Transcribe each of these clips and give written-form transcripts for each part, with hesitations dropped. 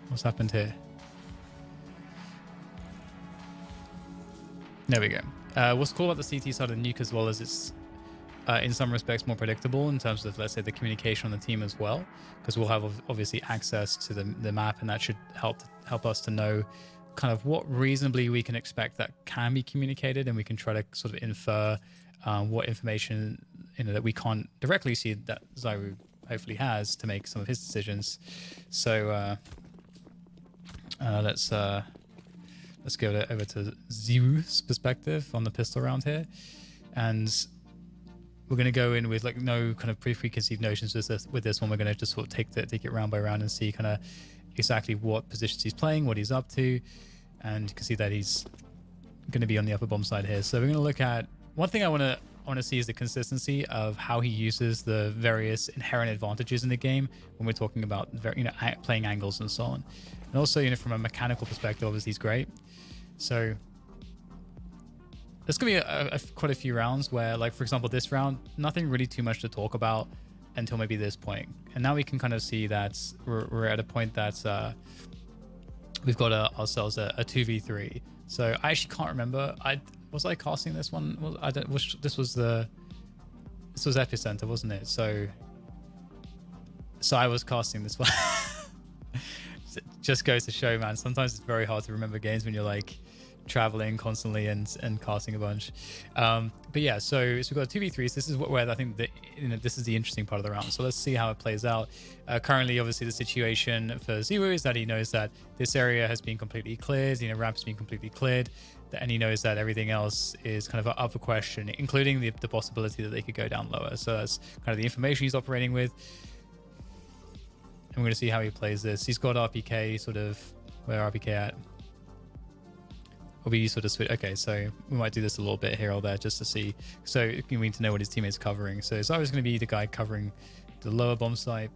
what's happened here? There we go. What's cool about the CT side of the nuke as well is it's in some respects more predictable in terms of, let's say, the communication on the team as well, because we'll have obviously access to the map, and that should help us to know kind of what reasonably we can expect that can be communicated, and we can try to sort of infer what information that we can't directly see that Zywoo hopefully has to make some of his decisions. So let's go over to Zywoo's perspective on the pistol round here, and we're going to go in with like no kind of preconceived notions with this one. We're going to just sort of take it round by round and see kind of exactly what positions he's playing, what he's up to, and you can see that he's going to be on the upper bomb side here. So we're going to look at one thing I want to see is the consistency of how he uses the various inherent advantages in the game when we're talking about playing angles and so on. And also, from a mechanical perspective, obviously he's great. So there's going to be quite a few rounds where, like, for example, this round, nothing really too much to talk about until maybe this point. And now we can kind of see that we're at a point that we've got ourselves a 2v3. So I actually can't remember. Was I casting this one? This was Epicenter, wasn't it? So I was casting this one. It just goes to show, man, sometimes it's very hard to remember games when you're like traveling constantly and casting a bunch. But yeah, so we've got 2v3s. This is where I think that this is the interesting part of the round. So let's see how it plays out. Currently, obviously, the situation for Zywoo is that he knows that this area has been completely cleared. Ramp's been completely cleared, and he knows that everything else is kind of up for question, including the possibility that they could go down lower. So that's kind of the information he's operating with. And we're going to see how he plays this. He's got RPK, sort of, where RPK at? Or we sort of switch. Okay, so we might do this a little bit here or there just to see. So we need to know what his teammate's covering. So Zywoo's going to be the guy covering the lower bomb site.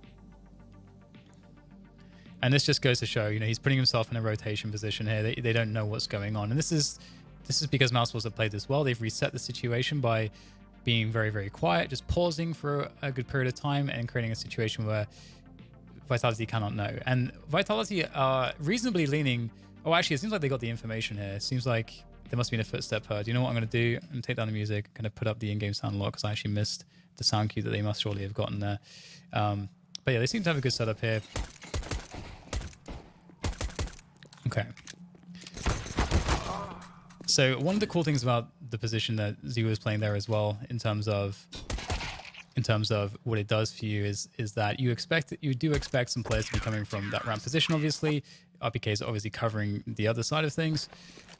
And this just goes to show, he's putting himself in a rotation position here. They don't know what's going on. And this is because Mouseballs have played this well. They've reset the situation by being very, very quiet, just pausing for a good period of time and creating a situation where Vitality cannot know. And Vitality are reasonably leaning. Oh, actually, it seems like they got the information here. It seems like there must have been a footstep heard. You know what I'm going to do? I'm going to take down the music. I'm going to put up the in-game sound log because I actually missed the sound cue that they must surely have gotten there. But yeah, they seem to have a good setup here. Okay. So one of the cool things about the position that Zywoo is playing there as well, in terms of what it does for you, is that you do expect some players to be coming from that ramp position. Obviously, RPK is obviously covering the other side of things,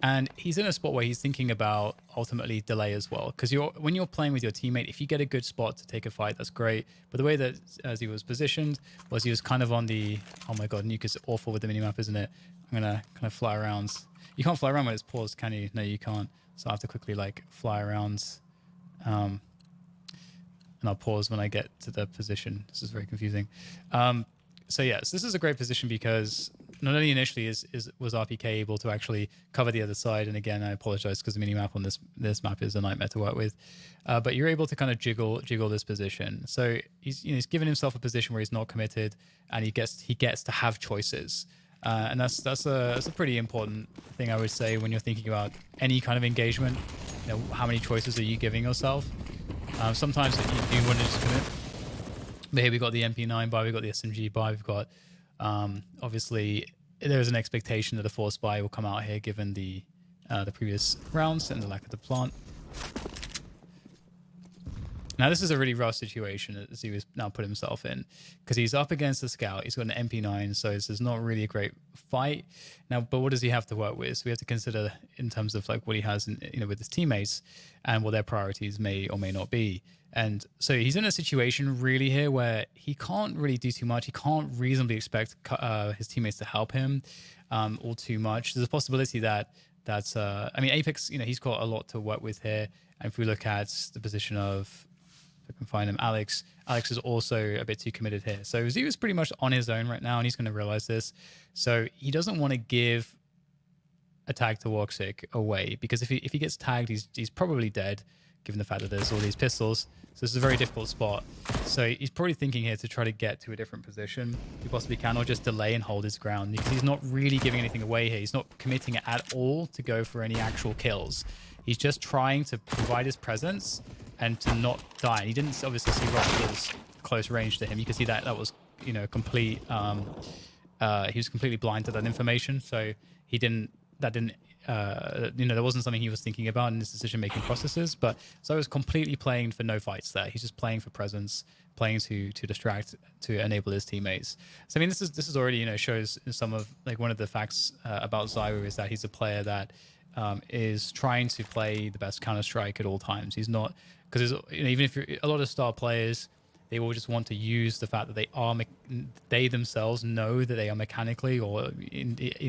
and he's in a spot where he's thinking about ultimately delay as well. Because when you're playing with your teammate, if you get a good spot to take a fight, that's great. But the way that as he was positioned was he was kind of on the, oh my god, nuke is awful with the minimap, isn't it? I'm gonna kind of fly around. You can't fly around when it's paused, can you? No, you can't. So I have to quickly like fly around. And I'll pause when I get to the position. This is very confusing. So yes, this is a great position because not only initially was RPK able to actually cover the other side, and again, I apologize because the minimap on this map is a nightmare to work with, but you're able to kind of jiggle this position. So he's given himself a position where he's not committed, and he gets to have choices. And that's a pretty important thing, I would say, when you're thinking about any kind of engagement. How many choices are you giving yourself? Sometimes you do want to just commit. But here we've got the MP9 buy, we've got the SMG buy, we've got obviously there is an expectation that a force buy will come out here given the previous rounds and the lack of the plant. Now, this is a really rough situation that Zywoo's now put himself in because he's up against the scout. He's got an MP9, so this is not really a great fight. Now, but what does he have to work with? So we have to consider in terms of like what he has with his teammates and what their priorities may or may not be. And so he's in a situation really here where he can't really do too much. He can't reasonably expect his teammates to help him all too much. There's a possibility that's I mean, Apex, he's got a lot to work with here. And if we look at the position of, I can find him, Alex is also a bit too committed here. So Zywoo's pretty much on his own right now, and he's going to realize this. So he doesn't want to give a tag to Woxic away, because if he gets tagged, he's probably dead, given the fact that there's all these pistols. So this is a very difficult spot. So he's probably thinking here to try to get to a different position if he possibly can, or just delay and hold his ground, because he's not really giving anything away here. He's not committing at all to go for any actual kills. He's just trying to provide his presence and to not die. He didn't obviously see Rush's close range to him. You can see that that was, you know, complete. He was completely blind to that information, so he didn't. That didn't. You know, there wasn't something he was thinking about in his decision-making processes. But so I was completely playing for no fights there. He's just playing for presence, playing to distract, to enable his teammates. So I mean, this is already, you know, shows some of, like, one of the facts about Zywoo is that he's a player that is trying to play the best Counter-Strike at all times. He's not, because, you know, even if you're a lot of star players, they will just want to use the fact that they themselves know that they are mechanically or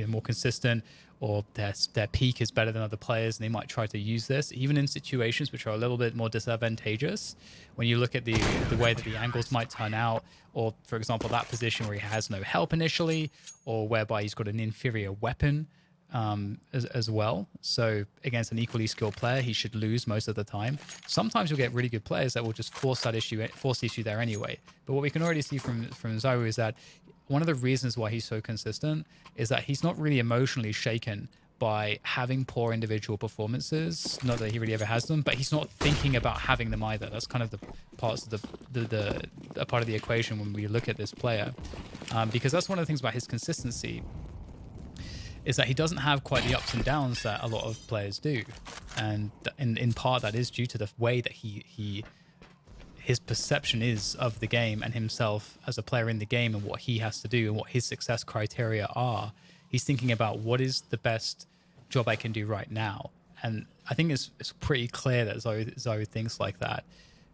more consistent, or their peak is better than other players, and they might try to use this even in situations which are a little bit more disadvantageous. When you look at the way that the angles might turn out, or for example that position where he has no help initially, or whereby he's got an inferior weapon as well. So against an equally skilled player, he should lose most of the time. Sometimes you'll get really good players that will just force the issue there anyway. But what we can already see from Zywoo is that one of the reasons why he's so consistent is that he's not really emotionally shaken by having poor individual performances. Not that he really ever has them, but he's not thinking about having them either. That's kind of the parts of the part of the equation when we look at this player, because that's one of the things about his consistency, is that he doesn't have quite the ups and downs that a lot of players do. And in part that is due to the way that his perception is of the game and himself as a player in the game and what he has to do and what his success criteria are. He's thinking about what is the best job I can do right now. And I think it's pretty clear that Zywoo thinks like that.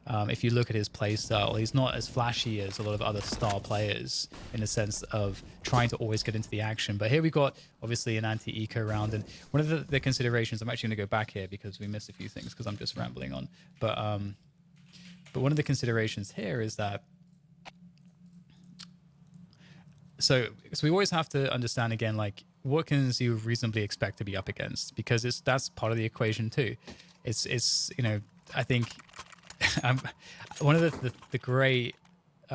If you look at his play style, he's not as flashy as a lot of other star players in the sense of trying to always get into the action. But here we got obviously an anti-eco round, and one of the considerations, I'm actually going to go back here because we missed a few things because I'm just rambling on. But one of the considerations here is that so we always have to understand again, like, what can you reasonably expect to be up against, because that's part of the equation too. It's you know, I think one of the great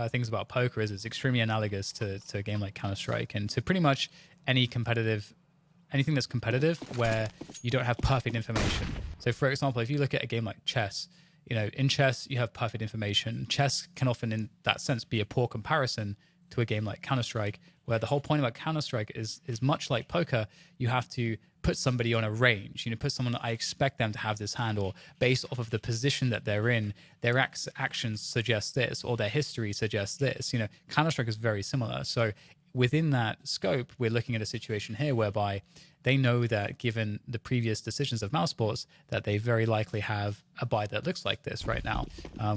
things about poker is it's extremely analogous to a game like Counter-Strike and to pretty much anything that's competitive where you don't have perfect information. So for example, if you look at a game like chess, you know, in chess you have perfect information. Chess can often in that sense be a poor comparison to a game like Counter-Strike, where the whole point about Counter-Strike is much like poker. You have to put somebody on a range, you know, put someone, I expect them to have this hand, or based off of the position that they're in, their actions suggest this, or their history suggests this. You know, Counter-Strike is very similar. So within that scope, we're looking at a situation here whereby they know that given the previous decisions of Mousesports, that they very likely have a buy that looks like this right now,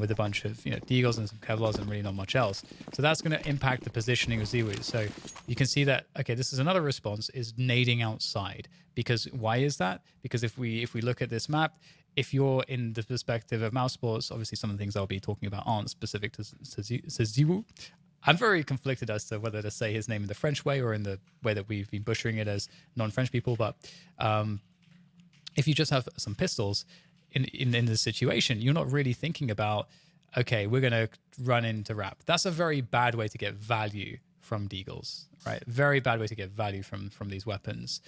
with a bunch of, you know, Deagles and some Kevlars and really not much else. So that's going to impact the positioning of Zywoo. So you can see that, okay, this is another response, is nading outside. Because why is that? Because if we look at this map, if you're in the perspective of Mousesports, obviously some of the things I'll be talking about aren't specific to Zywoo. I'm very conflicted as to whether to say his name in the French way or in the way that we've been butchering it as non-French people. But if you just have some pistols in this situation, you're not really thinking about, okay, we're going to run into rap. That's a very bad way to get value from Deagles, right? Very bad way to get value from these weapons.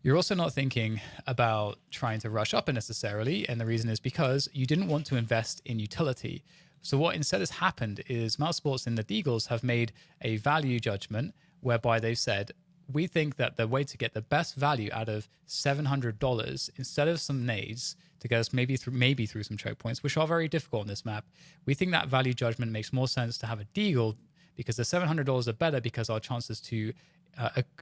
You're also not thinking about trying to rush up necessarily, and the reason is because you didn't want to invest in utility. So what instead has happened is Mousesports and the Deagles have made a value judgment whereby they've said, we think that the way to get the best value out of $700 instead of some nades to get us maybe through some choke points, which are very difficult on this map, we think that value judgment makes more sense to have a Deagle, because the $700 are better because our chances to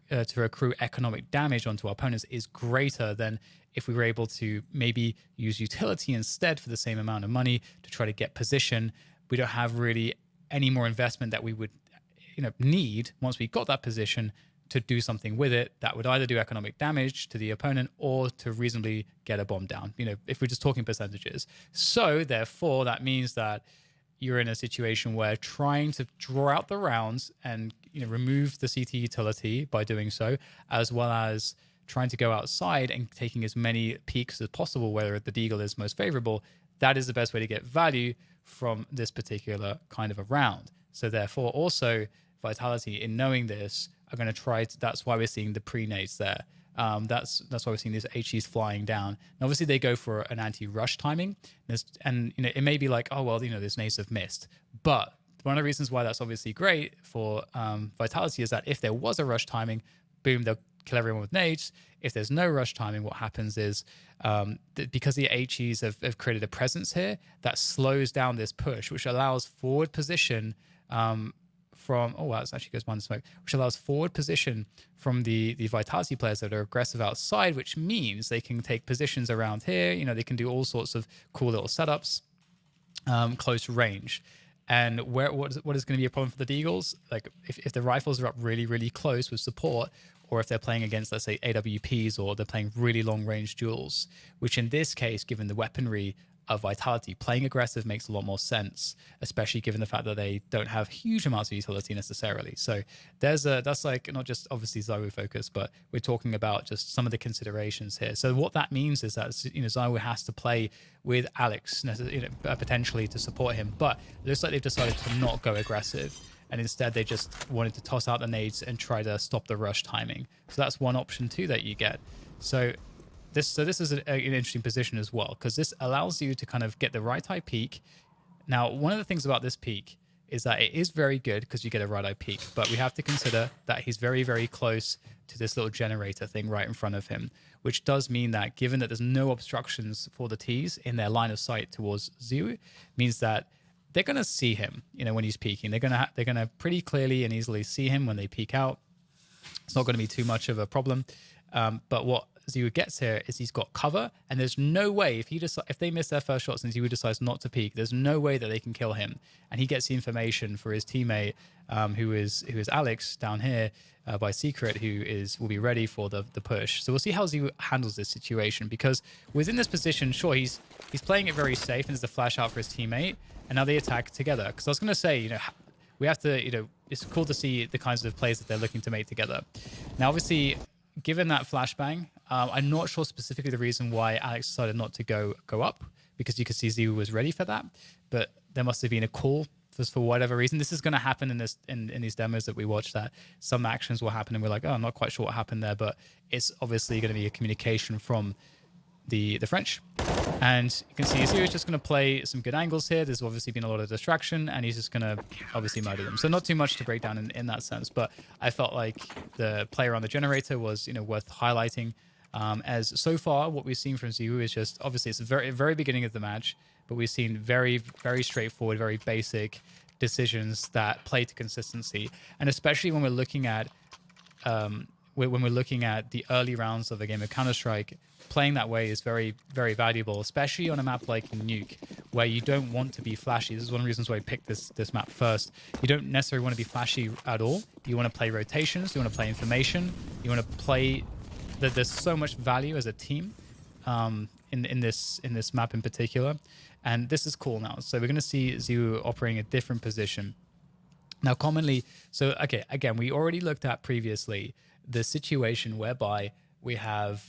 accrue economic damage onto our opponents is greater than if we were able to maybe use utility instead for the same amount of money to try to get position. We don't have really any more investment that we would, you know, need once we got that position to do something with it that would either do economic damage to the opponent or to reasonably get a bomb down, you know, if we're just talking percentages. So therefore, that means that you're in a situation where trying to draw out the rounds and, you know, remove the CT utility by doing so, as well as trying to go outside and taking as many peaks as possible where the Deagle is most favorable, that is the best way to get value from this particular kind of a round. So therefore, also Vitality, in knowing this, are going to try to, that's why we're seeing the pre-nades there. That's why we're seeing these HEs flying down. And obviously they go for an anti-rush timing, and it may be like, oh well, these nades have missed. But one of the reasons why that's obviously great for Vitality is that if there was a rush timing, boom, they'll kill everyone with nades. If there's no rush timing, what happens is because the HEs have created a presence here, that slows down this push, which allows forward position from, oh wow, it actually goes behind the smoke, which allows forward position from the Vitality players that are aggressive outside, which means they can take positions around here. They can do all sorts of cool little setups, close range. And what is going to be a problem for the Deagles? Like if the rifles are up really, really close with support, or if they're playing against, let's say, AWPs, or they're playing really long range duels, which in this case, given the weaponry of Vitality, playing aggressive makes a lot more sense, especially given the fact that they don't have huge amounts of utility necessarily. So that's like not just obviously Zywoo focus, but we're talking about just some of the considerations here. So what that means is that Zywoo has to play with Alex potentially to support him, but it looks like they've decided to not go aggressive, and instead they just wanted to toss out the nades and try to stop the rush timing. So that's one option too that you get. So this is an interesting position as well, because this allows you to kind of get the right eye peek. Now, one of the things about this peek is that it is very good because you get a right eye peek, but we have to consider that he's very, very close to this little generator thing right in front of him, which does mean that given that there's no obstructions for the Ts in their line of sight towards Zywoo, means that they're going to see him, when he's peeking. They're going to pretty clearly and easily see him when they peek out. It's not going to be too much of a problem. But what Zywoo gets here is he's got cover, and there's no way if they miss their first shots and Zywoo decides not to peek, there's no way that they can kill him. And he gets the information for his teammate, who is Alex down here by secret, who will be ready for the push. So we'll see how Zywoo handles this situation, because within this position, sure, he's playing it very safe, and there's a flash out for his teammate, and now they attack together. Because I was going to say, we have to, it's cool to see the kinds of plays that they're looking to make together. Now, obviously, given that flashbang, I'm not sure specifically the reason why Alex decided not to go up, because you could see Zywoo was ready for that, but there must have been a call for whatever reason. This is going to happen in these demos that we watch, that some actions will happen and we're like, oh, I'm not quite sure what happened there, but it's obviously going to be a communication from the French. And you can see Zywoo is just going to play some good angles here. There's obviously been a lot of distraction, and he's just going to obviously murder them. So not too much to break down in that sense, but I felt like the play around the generator was worth highlighting. As so far, what we've seen from Zywoo is just, obviously it's the very, very beginning of the match, but we've seen very, very straightforward, very basic decisions that play to consistency. And especially when we're looking at the early rounds of a game of Counter-Strike, playing that way is very, very valuable, especially on a map like Nuke, where you don't want to be flashy. This is one of the reasons why I picked this map first. You don't necessarily want to be flashy at all. You want to play rotations. You want to play information. You want to play that there's so much value as a team in this map in particular. And this is cool now. So we're going to see Zywoo operating a different position. Now, commonly, so okay, again, we already looked at previously the situation whereby we have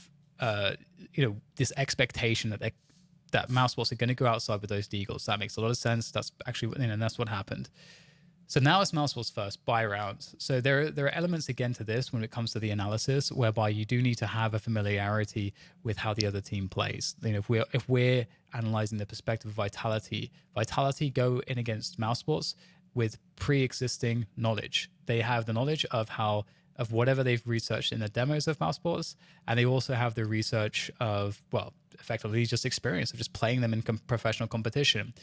this expectation that Mousebots are going to go outside with those Deagles. That makes a lot of sense. That's actually, and that's what happened. So now it's Mousebots first buy round. So there are elements again to this when it comes to the analysis, whereby you do need to have a familiarity with how the other team plays. If we're analyzing the perspective of Vitality go in against Mousebots with pre-existing knowledge. They have the knowledge of whatever they've researched in the demos of Mousebots, and they also have the research of, well, effectively just experience of just playing them in professional competition.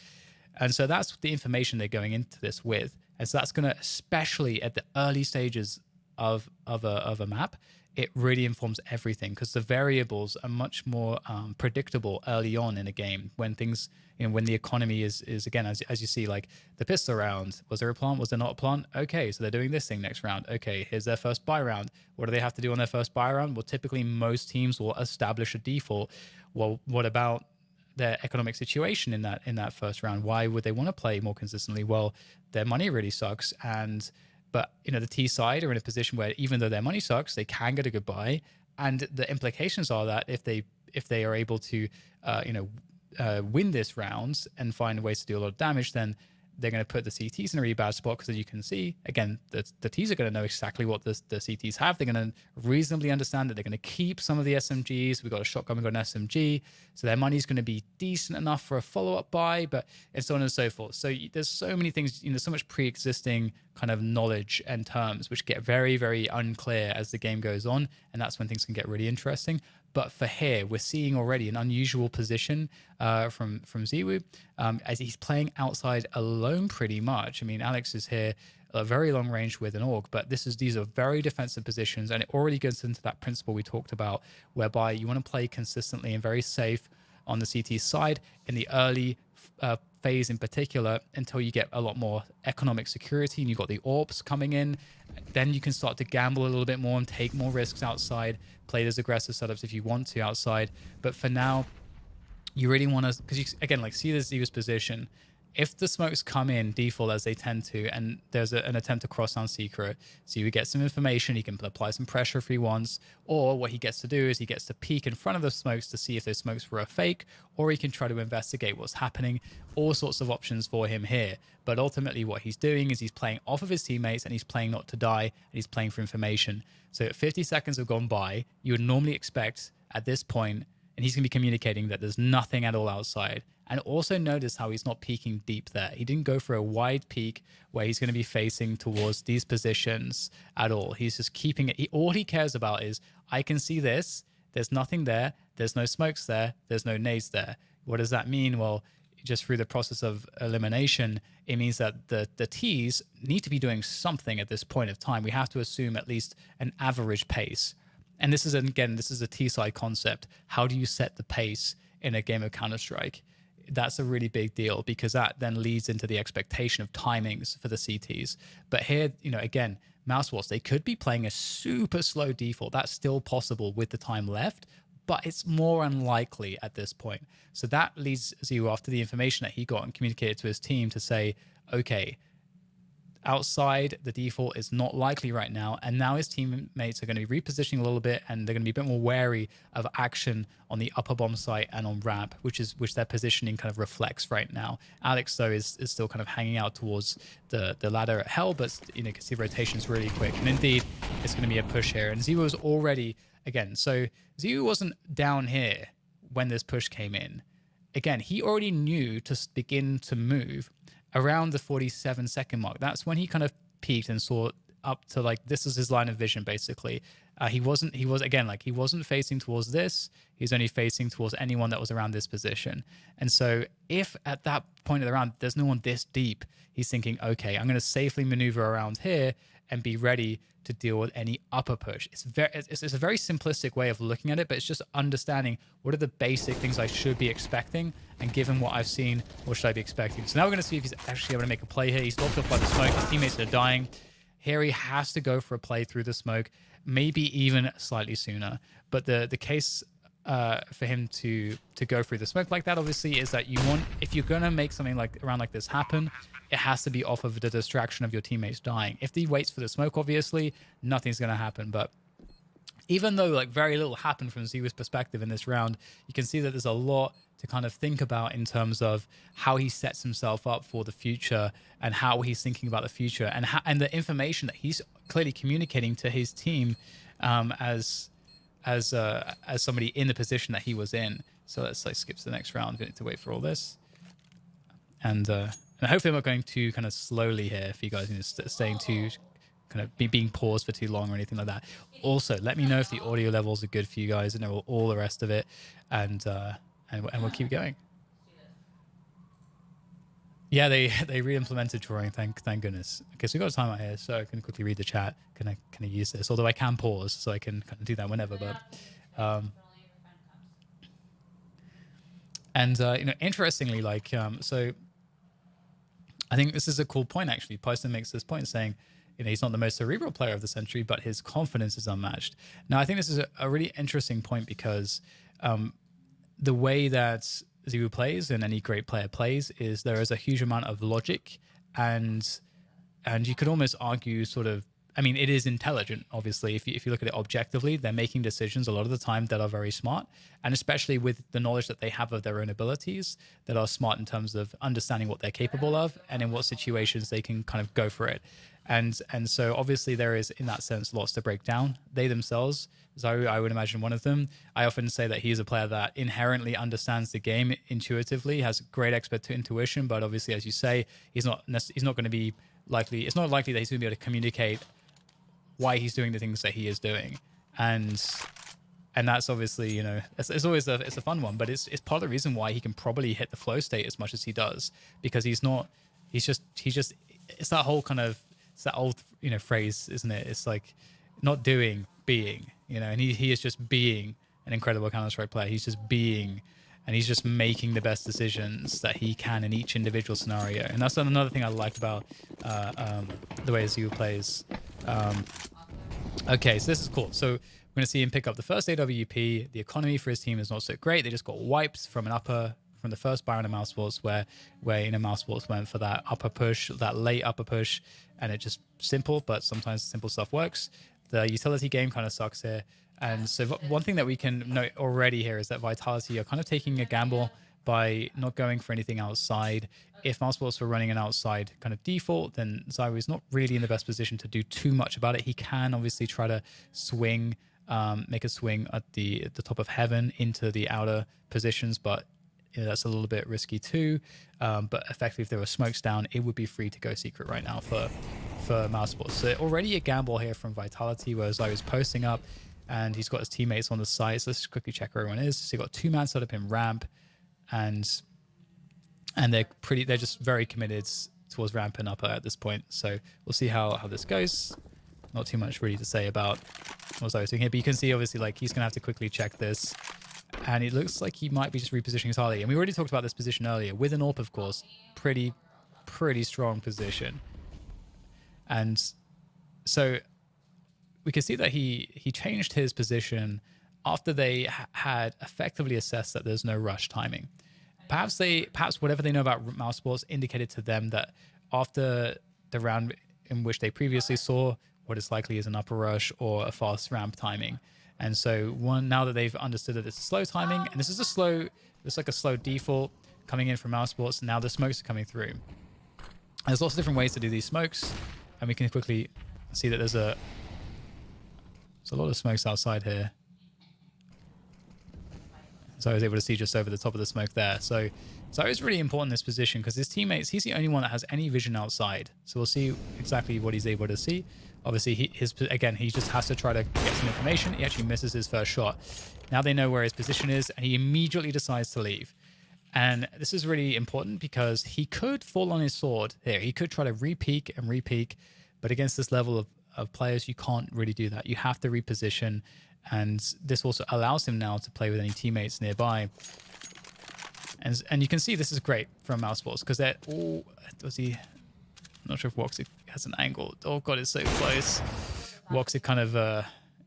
And so that's the information they're going into this with. And so that's going to, especially at the early stages of a map, it really informs everything, because the variables are much more predictable early on in a game when things, when the economy is again, as you see, like the pistol round, was there a plant? Was there not a plant? Okay, so they're doing this thing next round. Okay, here's their first buy round. What do they have to do on their first buy round? Well, typically most teams will establish a default. Well, what about their economic situation in that first round? Why would they want to play more consistently? Well, their money really sucks, but the T side are in a position where even though their money sucks, they can get a good buy, and the implications are that if they are able to win this round and find ways to do a lot of damage, then they're going to put the CTs in a really bad spot because, as you can see, again, the Ts are going to know exactly what the CTs have. They're going to reasonably understand that they're going to keep some of the SMGs. We've got a shotgun, we've got an SMG. So their money's going to be decent enough for a follow-up buy, but and so on and so forth. So there's so many things, so much pre-existing kind of knowledge and terms, which get very, very unclear as the game goes on. And that's when things can get really interesting. But for here, we're seeing already an unusual position from Zywoo, as he's playing outside alone pretty much. I mean, Alex is here a very long range with an AUG, but these are very defensive positions, and it already goes into that principle we talked about, whereby you want to play consistently and very safe on the CT side in the early phase in particular, until you get a lot more economic security and you've got the AWPs coming in. Then you can start to gamble a little bit more and take more risks outside, play those aggressive setups if you want to outside. But for now, you really want to, because you, again, like, see this Zywoo's position. If the smokes come in default as they tend to, and there's an attempt to cross down secret, so you get some information, he can apply some pressure if he wants, or what he gets to do is he gets to peek in front of the smokes to see if those smokes were a fake, or he can try to investigate what's happening. All sorts of options for him here. But ultimately what he's doing is he's playing off of his teammates, and he's playing not to die, and he's playing for information. So 50 seconds have gone by. You would normally expect at this point, and he's going to be communicating that there's nothing at all outside. And also notice how he's not peeking deep there. He didn't go for a wide peek where he's going to be facing towards these positions at all. He's just keeping it. All he cares about is, I can see this. There's nothing there. There's no smokes there. There's no nades there. What does that mean? Well, just through the process of elimination, it means that the Ts need to be doing something at this point of time. We have to assume at least an average pace. And this is, again, this is a T-side concept. How do you set the pace in a game of Counter-Strike? That's a really big deal, because that then leads into the expectation of timings for the CTs. But here, again, Mousewalls, they could be playing a super slow default. That's still possible with the time left, but it's more unlikely at this point. So that leads Zywoo, after the information that he got and communicated to his team, to say, okay, outside the default is not likely right now, and now his teammates are going to be repositioning a little bit, and they're going to be a bit more wary of action on the upper bomb site and on ramp, which their positioning kind of reflects right now. Alex, though, is still kind of hanging out towards the ladder at hell, but you can see rotations really quick, and indeed it's going to be a push here. And Zywoo was already, again, so Zywoo wasn't down here when this push came in. Again, he already knew to begin to move around the 47-second mark. That's when he kind of peaked and saw up to, like, this is his line of vision, basically. He wasn't facing towards this. He's only facing towards anyone that was around this position. And so if at that point of the round, there's no one this deep, he's thinking, okay, I'm going to safely maneuver around here and be ready to deal with any upper push. It's a very simplistic way of looking at it, but it's just understanding what are the basic things I should be expecting, and given what I've seen, what should I be expecting? So now we're going to see if he's actually able to make a play here. He's blocked off by the smoke. His teammates are dying. Here he has to go for a play through the smoke, maybe even slightly sooner. But the case for him to go through the smoke like that, obviously, is that if you're going to make something like this happen, it has to be off of the distraction of your teammates dying. If he waits for the smoke, obviously, nothing's going to happen. But even though, like, very little happened from Zywoo's perspective in this round, you can see that there's a lot to kind of think about in terms of how he sets himself up for the future, and how he's thinking about the future, and the information that he's clearly communicating to his team as somebody in the position that he was in. So let's skip to the next round. We need to wait for all this, and hopefully I'm not going too kind of slowly here. If you guys are staying too kind of being paused for too long or anything like that. Also, let me know if the audio levels are good for you guys, and all the rest of it, and we'll keep going. Yeah, they re-implemented drawing. Thank goodness. Okay, so we got a timeout here, so I can quickly read the chat. Can I use this? Although I can pause, so I can kind of do that whenever. But interestingly, so I think this is a cool point actually. Python makes this point saying, he's not the most cerebral player of the century, but his confidence is unmatched. Now, I think this is a really interesting point, because the way that Zywoo plays, and any great player plays, is there is a huge amount of logic, and you could almost argue sort of I mean, it is intelligent, obviously. If you look at it objectively, they're making decisions a lot of the time that are very smart. And especially with the knowledge that they have of their own abilities, that are smart in terms of understanding what they're capable of and in what situations they can kind of go for it. And so obviously there is, in that sense, lots to break down. They themselves, Zywoo, I would imagine one of them. I often say that he's a player that inherently understands the game intuitively, has great expert intuition, but obviously, as you say, he's not going to be likely. It's not likely that he's going to be able to communicate why he's doing the things that he is doing, and that's obviously, you know, it's always it's a fun one, but it's part of the reason why he can probably hit the flow state as much as he does, because he's just it's that whole kind of, it's that old, you know, phrase, isn't it? It's like not doing, being, you know, and he is just being an incredible Counter-Strike player. He's just being, and he's just making the best decisions that he can in each individual scenario. And that's another thing I like about the way Zywoo plays. Okay, so this is cool. So we're going to see him pick up the first AWP. The economy for his team is not so great. They just got wiped from the first Byron and Mouse Sports, where you know, Mouse Sports went for that upper push, that late upper push, and it just simple, but sometimes simple stuff works. The utility game kind of sucks here. And so one thing that we can note already here is that Vitality are kind of taking a gamble by not going for anything outside. If Mouse Sports were running an outside kind of default, then Zywoo is not really in the best position to do too much about it. He can obviously try to swing, make a swing at the top of heaven into the outer positions, but you know, that's a little bit risky too. But effectively, if there were smokes down, it would be free to go secret right now for Mouse Sports. So already a gamble here from Vitality, where Zywoo's posting up and he's got his teammates on the side. So let's just quickly check where everyone is. So you've got two man set up in ramp, and they're just very committed towards ramp and upper at this point. So we'll see how this goes. Not too much really to say about what Zywoo's doing here, but you can see obviously like he's gonna have to quickly check this. And it looks like he might be just repositioning his Harley. And we already talked about this position earlier. With an AWP, of course, pretty strong position. And so we can see that he changed his position after they had effectively assessed that there's no rush timing. Perhaps whatever they know about Mouse Sports indicated to them that after the round in which they previously saw, what is likely is an upper rush or a fast ramp timing. And so now that they've understood that it's a slow timing, and this is like a slow default coming in from Mouse Sports, and now the smokes are coming through. There's lots of different ways to do these smokes, and we can quickly see that there's a lot of smokes outside here. So I was able to see just over the top of the smoke there. So it's really important in this position because his teammates, he's the only one that has any vision outside. So we'll see exactly what he's able to see. Obviously, he just has to try to get some information. He actually misses his first shot. Now they know where his position is, and he immediately decides to leave. And this is really important because he could fall on his sword here. He could try to re-peek and re-peek, but against this level of players, you can't really do that. You have to reposition, and this also allows him now to play with any teammates nearby. And you can see this is great from Mouse Sports because they're all... I'm not sure if Woxic has an angle. Oh god, it's so close. Woxic kind of,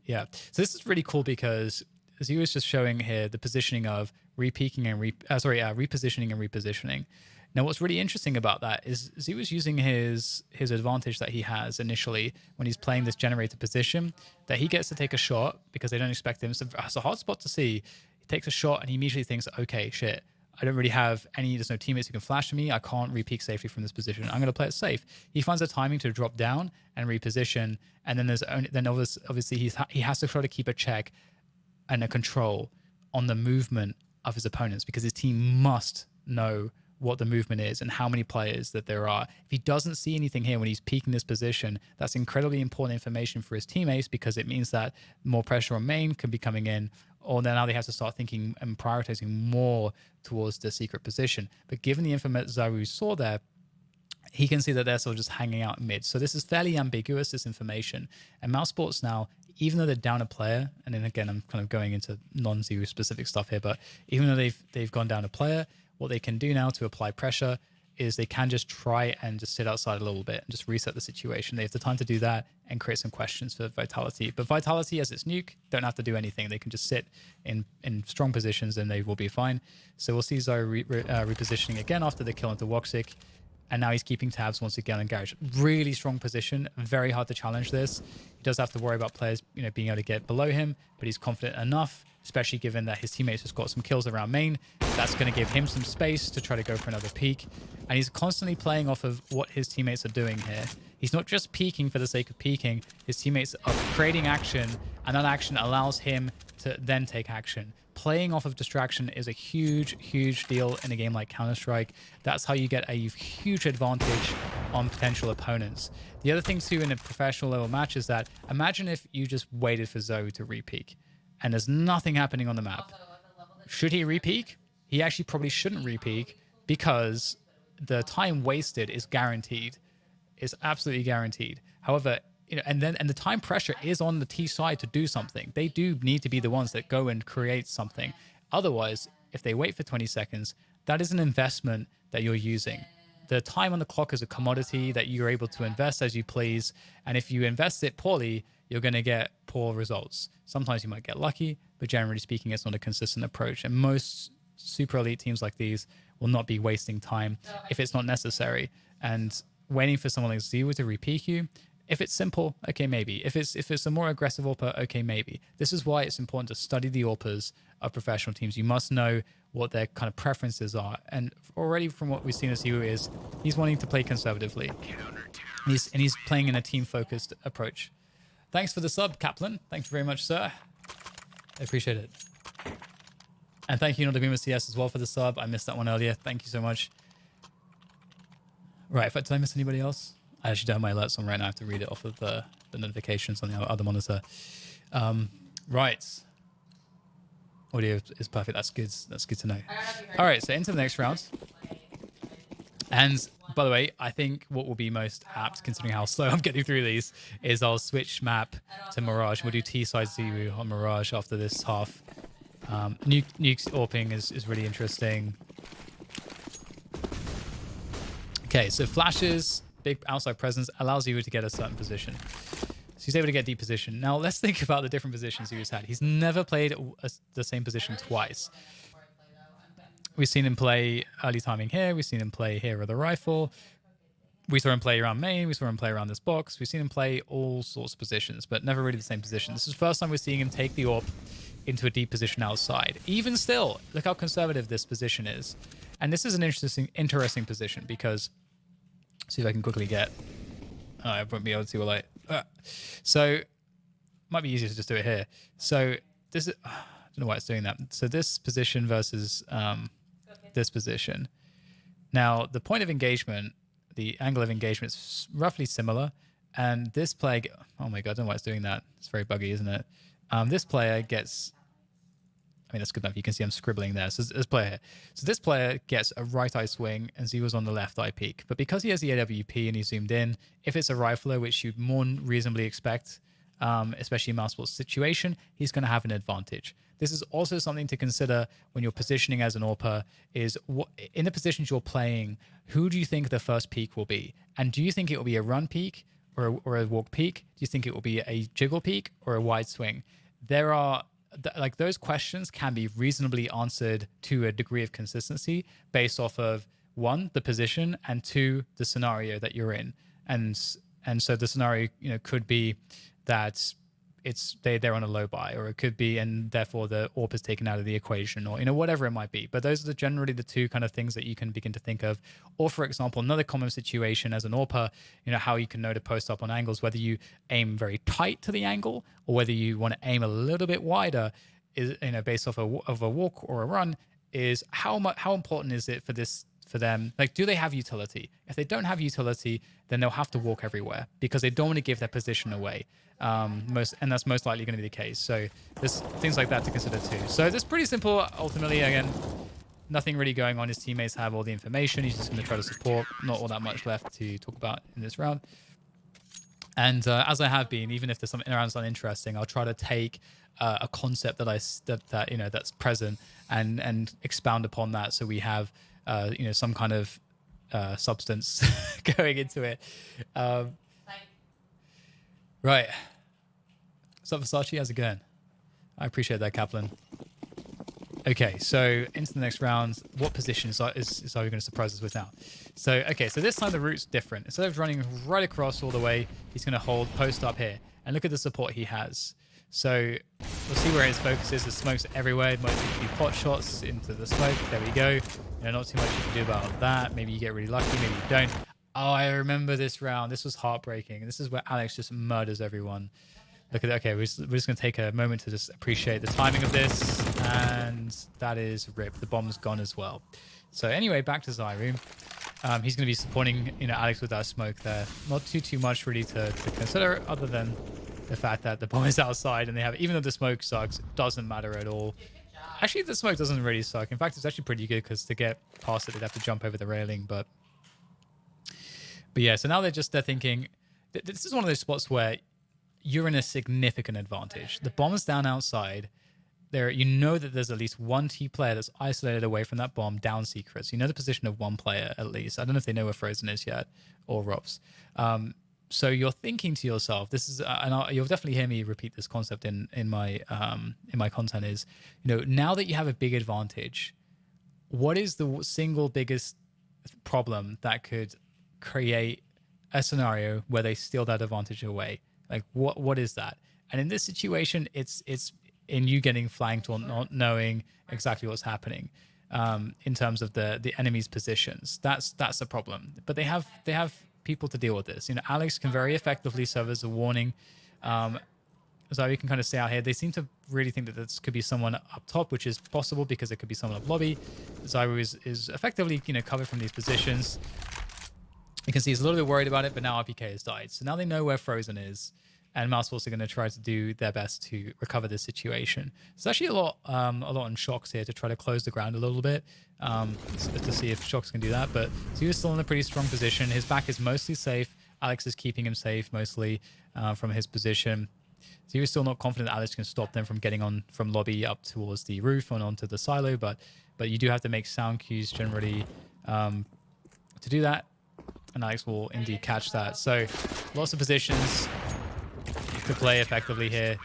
yeah. So this is really cool because as he was just showing here, the positioning of repositioning and repositioning. Now, what's really interesting about that is he was using his advantage that he has initially when he's playing this generator position, that he gets to take a shot because they don't expect him. So it's a hard spot to see. He takes a shot and he immediately thinks, okay, shit, I don't really have there's no teammates who can flash to me. I can't re-peek safely from this position. I'm going to play it safe. He finds a timing to drop down and reposition. And then obviously he has to try to keep a check and a control on the movement of his opponents because his team must know what the movement is and how many players that there are. If he doesn't see anything here when he's peeking this position, that's incredibly important information for his teammates because it means that more pressure on main can be coming in, or now they have to start thinking and prioritizing more towards the secret position. But given the information Zywoo saw there, he can see that they're sort of just hanging out mid. So this is fairly ambiguous, this information. And Mouse Sports now, even though they're down a player, and then again, I'm kind of going into non-Zywoo specific stuff here, but even though they've gone down a player, what they can do now to apply pressure is they can just try and just sit outside a little bit and just reset the situation. They have the time to do that and create some questions for Vitality. But Vitality, as its nuke, don't have to do anything. They can just sit in strong positions and they will be fine. So we'll see Zywoo repositioning again after the kill into Woxic. And now he's keeping tabs once again on Garage. Really strong position. Very hard to challenge this. He does have to worry about players, being able to get below him, but he's confident enough, especially given that his teammates just got some kills around main. That's going to give him some space to try to go for another peek. And he's constantly playing off of what his teammates are doing here. He's not just peeking for the sake of peeking. His teammates are creating action, and that action allows him to then take action. Playing off of distraction is a huge, huge deal in a game like Counter-Strike. That's how you get a huge advantage on potential opponents. The other thing too in a professional level match is that imagine if you just waited for Zywoo to re-peek and there's nothing happening on the map. Should he re-peek? He actually probably shouldn't re-peek because the time wasted is guaranteed. It's absolutely guaranteed. However, and the time pressure is on the T side to do something. They do need to be the ones that go and create something. Otherwise, if they wait for 20 seconds, that is an investment that you're using. The time on the clock is a commodity that you're able to invest as you please. And if you invest it poorly, you're going to get poor results. Sometimes you might get lucky, but generally speaking, it's not a consistent approach. And most super elite teams like these will not be wasting time if it's not necessary. And waiting for someone like Zywoo to re-peek you, if it's simple, okay, maybe. If it's a more aggressive AWPer, okay, maybe. This is why it's important to study the AWPers of professional teams. You must know what their kind of preferences are. And already from what we've seen as Zywoo is, he's wanting to play conservatively. He's playing in a team-focused approach. Thanks for the sub, Kaplan. Thank you very much, sir. I appreciate it. And thank you, Nodabima CS, as well for the sub. I missed that one earlier. Thank you so much. Right, did I miss anybody else? I actually don't have my alerts on right now. I have to read it off of the notifications on the other monitor. Right. Audio is perfect. That's good. That's good to know. All right, so into the next round. And by the way, I think what will be most apt, considering how slow I'm getting through these, is I'll switch map to Mirage. We'll do T-side Zywoo on Mirage after this half. Nuke's AWPing is really interesting. Okay, so flashes, big outside presence, allows you to get a certain position. So he's able to get deep position. Now, let's think about the different positions he's had. He's never played the same position twice. We've seen him play early timing here. We've seen him play here with a rifle. We saw him play around main. We saw him play around this box. We've seen him play all sorts of positions, but never really the same position. This is the first time we're seeing him take the AWP into a deep position outside. Even still, look how conservative this position is. And this is an interesting position because, see if I can quickly get, I won't be able to see what so, might be easier to just do it here. So, this is, I don't know why it's doing that. So this position versus this position. Now, the point of engagement, the angle of engagement is roughly similar. And this player, oh my God, I don't know why it's doing that. It's very buggy, isn't it? This player gets, I mean, that's good enough. You can see I'm scribbling there. So this player here. So this player gets a right eye swing and Zywoo's on the left eye peek. But because he has the AWP and he's zoomed in, if it's a rifler, which you'd more reasonably expect, especially in mouse sports situation, he's going to have an advantage. This is also something to consider when you're positioning as an AWPer is what, in the positions you're playing, who do you think the first peak will be? And do you think it will be a run peak or a walk peak? Do you think it will be a jiggle peak or a wide swing? There are, like, those questions can be reasonably answered to a degree of consistency based off of, one, the position, and two, the scenario that you're in. And so the scenario, could be that they're on a low buy, or it could be, and therefore the AWP is taken out of the equation, or whatever it might be. But those are generally the two kind of things that you can begin to think of. Or for example, another common situation as an AWPer, how you can know to post up on angles, whether you aim very tight to the angle or whether you want to aim a little bit wider, is based off of a walk or a run, is how important is it for them? Like, do they have utility? If they don't have utility, then they'll have to walk everywhere because they don't want to give their position away. And that's most likely going to be the case. So there's things like that to consider too. So it's pretty simple. Ultimately, again, nothing really going on. His teammates have all the information. He's just going to try to support. Not all that much left to talk about in this round. And as I have been, even if there's something around that's uninteresting, I'll try to take a concept that's present and expound upon that. So we have some kind of substance going into it. Right. What's up, Versace? How's it going? I appreciate that, Kaplan. Okay, so into the next round, what position is Zywoo going to surprise us with now? So, okay, so this time the route's different. Instead of running right across all the way, he's going to hold post up here. And look at the support he has. So we'll see where his focus is. The smoke's everywhere. It might be a few pot shots into the smoke. There we go. Not too much you can do about that. Maybe you get really lucky, maybe you don't. Oh, I remember this round. This was heartbreaking. This is where Alex just murders everyone. Look at that. Okay, we're just going to take a moment to just appreciate the timing of this. And that is rip. The bomb's gone as well. So anyway, back to Zywoo. He's going to be supporting, Alex with that smoke there. Not too much really to consider, other than the fact that the bomb is outside and they have, even though the smoke sucks, it doesn't matter at all. Actually, the smoke doesn't really suck. In fact, it's actually pretty good because to get past it, they'd have to jump over the railing. But yeah, so now they're thinking, this is one of those spots where you're in a significant advantage. The bomb's down outside. There, that there's at least one T player that's isolated away from that bomb down secrets. You know the position of one player at least. I don't know if they know where Frozen is yet, or Robs. So you're thinking to yourself, this is, and you'll definitely hear me repeat this concept in my content is, now that you have a big advantage, what is the single biggest problem that could create a scenario where they steal that advantage away? Like what is that? And in this situation, it's in you getting flanked or not knowing exactly what's happening in terms of the enemy's positions. That's a problem. But they have people to deal with this. Alex can very effectively serve as a warning. So you can kind of stay out here. They seem to really think that this could be someone up top, which is possible because it could be someone up lobby. Zywoo is effectively covered from these positions. You can see he's a little bit worried about it, but now RPK has died. So now they know where Frozen is, and Mousesports are going to try to do their best to recover this situation. There's actually a lot on Shox here to try to close the ground a little bit to see if Shox can do that. But he was still in a pretty strong position. His back is mostly safe. Alex is keeping him safe mostly from his position. So he was still not confident that Alex can stop them from getting on from lobby up towards the roof and onto the silo. But you do have to make sound cues generally to do that. And Alex will indeed catch that. So lots of positions to play effectively here.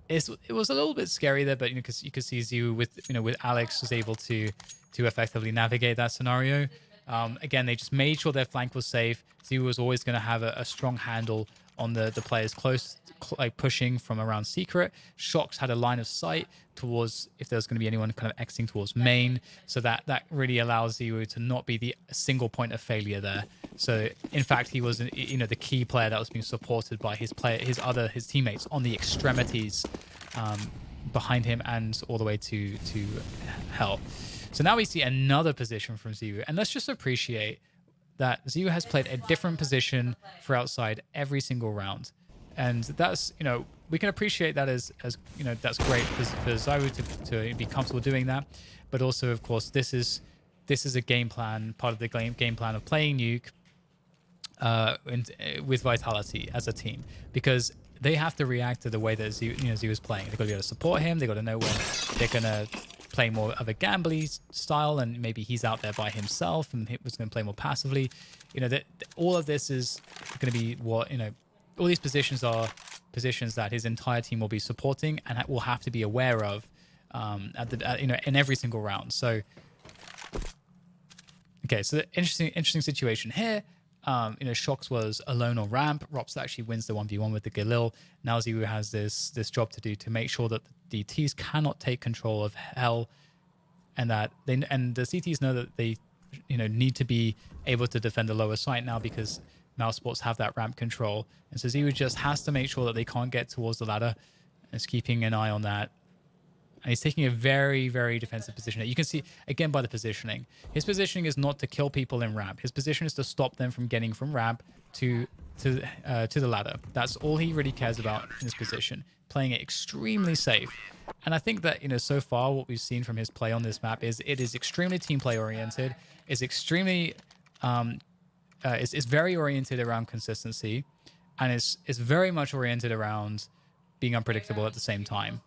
It was a little bit scary there, but because you could see Zywoo with Alex was able to effectively navigate that scenario. Again, they just made sure their flank was safe. Zywoo was always going to have a strong handle on the players close, like pushing from around secret. Shox had a line of sight towards if there's going to be anyone kind of exiting towards main, so that really allows Zywoo to not be the single point of failure there. So in fact, he was the key player that was being supported by his teammates on the extremities behind him and all the way to hell. So now we see another position from Zywoo, and let's just appreciate that Zywoo has played a different position for outside every single round. And that's, we can appreciate that as that's great for Zywoo to be comfortable doing that. But also, of course, this is a game plan, part of the game plan of playing Nuke with Vitality as a team, because they have to react to the way that Zywoo is playing. They've got to be able to support him. They've got to know when they're going to play more of a gambly style, and maybe he's out there by himself and he was going to play more passively. All of this is going to be what, all these positions are positions that his entire team will be supporting and will have to be aware of in every single round. So, okay, so the interesting situation here. Shox was alone on ramp. Rops actually wins the 1v1 with the Galil. Now Zywoo has this job to do to make sure that the DTs cannot take control of hell, and that the CTs know that they need to be able to defend the lower site now because Mousesports have that ramp control. And so Zywoo just has to make sure that they can't get towards the ladder, and is keeping an eye on that. And he's taking a very, very defensive position. You can see, again, by the positioning. His positioning is not to kill people in ramp. His position is to stop them from getting from ramp to the ladder. That's all he really cares about in his position, playing it extremely safe. And I think that, so far what we've seen from his play on this map is it is extremely team play oriented. It's extremely, it's very oriented around consistency, and it's very much oriented around being unpredictable at the same time.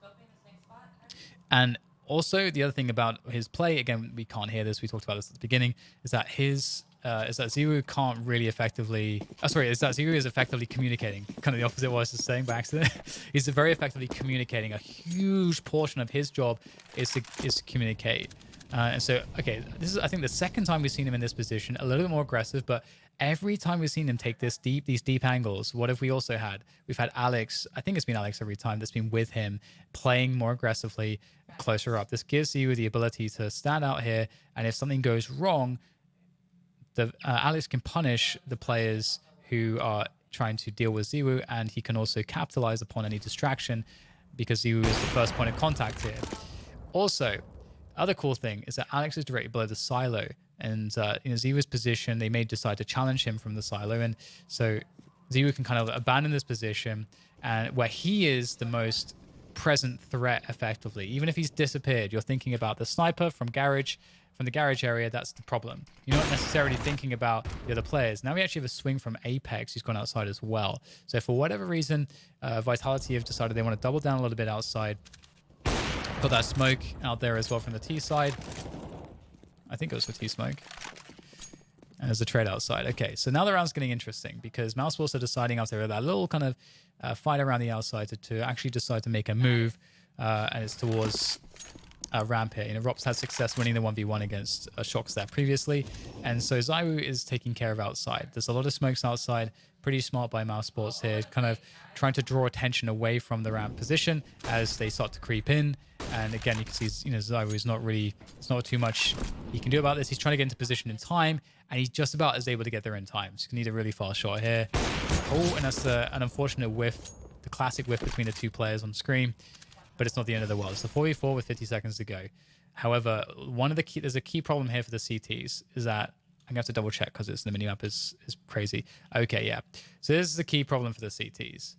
And also, the other thing about his play, again, we can't hear this, we talked about this at the beginning, is that his Zywoo can't really effectively. Oh, sorry, is that Zywoo is effectively communicating. Kind of the opposite of what I was just saying by accident. He's very effectively communicating. A huge portion of his job is to communicate. And so, okay, this is, I think, the second time we've seen him in this position, a little bit more aggressive, but every time we've seen him take these deep angles, what have we also had? We've had Alex, I think it's been Alex every time that's been with him, playing more aggressively, closer up. This gives you the ability to stand out here, and if something goes wrong, Alex can punish the players who are trying to deal with Zywoo, and he can also capitalize upon any distraction because Zywoo is the first point of contact here. Also, other cool thing is that Alex is directly below the silo, and Zywoo's position, they may decide to challenge him from the silo, and so Zywoo can kind of abandon this position, and where he is the most present threat effectively. Even if he's disappeared, you're thinking about the sniper from the garage area. That's the problem. You're not necessarily thinking about the other players. Now we actually have a swing from Apex, who's gone outside as well. So for whatever reason, Vitality have decided they want to double down a little bit outside. Got that smoke out there as well from the T side. I think it was for T smoke. And there's a trade outside. Okay, so now the round's getting interesting because Mousesports are deciding after that little kind of fight around the outside to actually decide to make a move, and it's towards ramp here. Rops had success winning the 1v1 against Shocks there previously, and so Zywoo is taking care of outside. There's a lot of smokes outside. Pretty smart by Mousesports here, kind of trying to draw attention away from the ramp position as they start to creep in. And again, you can see, Zywoo is not really, it's not too much he can do about this. He's trying to get into position in time, and he's just about is able to get there in time. So you need a really fast shot here. Oh, and that's an unfortunate whiff, the classic whiff between the two players on screen, but it's not the end of the world. It's a 4v4 with 50 seconds to go. However, there's a key problem here for the CTs is that I'm going to have to double check because the minimap is crazy. Okay, yeah. So this is the key problem for the CTs.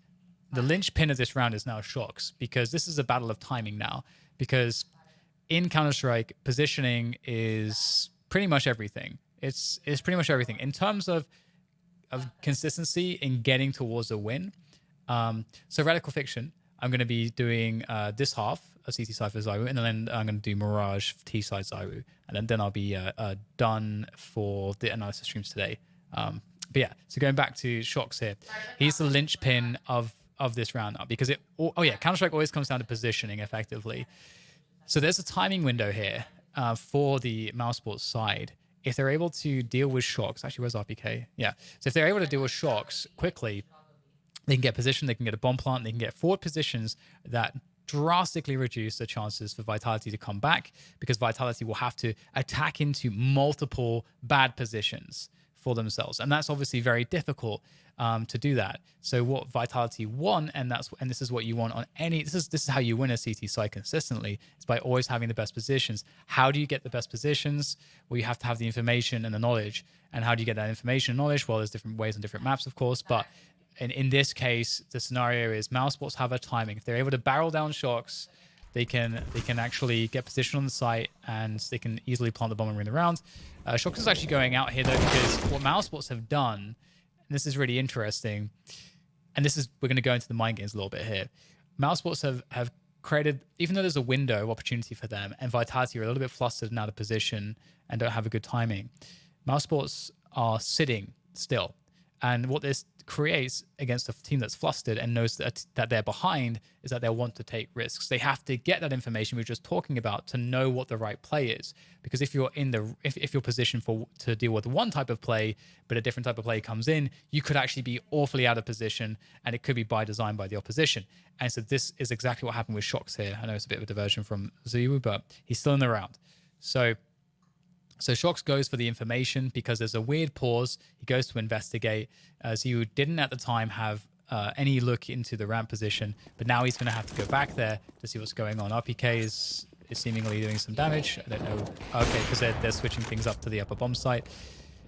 The linchpin of this round is now Shocks, because this is a battle of timing now. Because in Counter-Strike, positioning is pretty much everything. It's pretty much everything. In terms of consistency in getting towards a win. So Radical Fiction, I'm going to be doing this half of CT Cypher Zywoo, and then I'm going to do Mirage T-side Zywoo, and then I'll be done for the analysis streams today. But yeah, so going back to Shocks here, he's the linchpin of this round now, because Counter-Strike always comes down to positioning effectively. So there's a timing window here for the Mousesports side. If they're able to deal with Shocks, actually, where's RPK? Yeah, so if they're able to deal with Shocks quickly, they can get position, they can get a bomb plant, they can get forward positions that drastically reduce the chances for Vitality to come back, because Vitality will have to attack into multiple bad positions for themselves, and that's obviously very difficult to do that. So what Vitality want, and this is what you want on any, this is how you win a CT side consistently, is by always having the best positions. How do you get the best positions? Well, you have to have the information and the knowledge. And how do you get that information and knowledge? Well, there's different ways on different maps, of course, but in this case, the scenario is Mousesports have a timing. If they're able to barrel down Shocks, they can actually get position on the site, and they can easily plant the bomb and win the round. Shocks is actually going out here though, because what Mousesports have done, and this is really interesting, and we're going to go into the mind games a little bit here. Mousesports have created, even though there's a window of opportunity for them, and Vitality are a little bit flustered and out of position and don't have a good timing, Mousesports are sitting still. And what this creates against a team that's flustered and knows that they're behind is that they'll want to take risks. They have to get that information we were just talking about to know what the right play is. Because if you're if you're positioned to deal with one type of play, but a different type of play comes in, you could actually be awfully out of position, and it could be by design by the opposition. And so this is exactly what happened with Shocks here. I know it's a bit of a diversion from Zywoo, but he's still in the round. So Shocks goes for the information because there's a weird pause. He goes to investigate. Zywoo didn't at the time have any look into the ramp position, but now he's going to have to go back there to see what's going on. RPK is seemingly doing some damage. I don't know. Okay, because they're switching things up to the upper bomb site.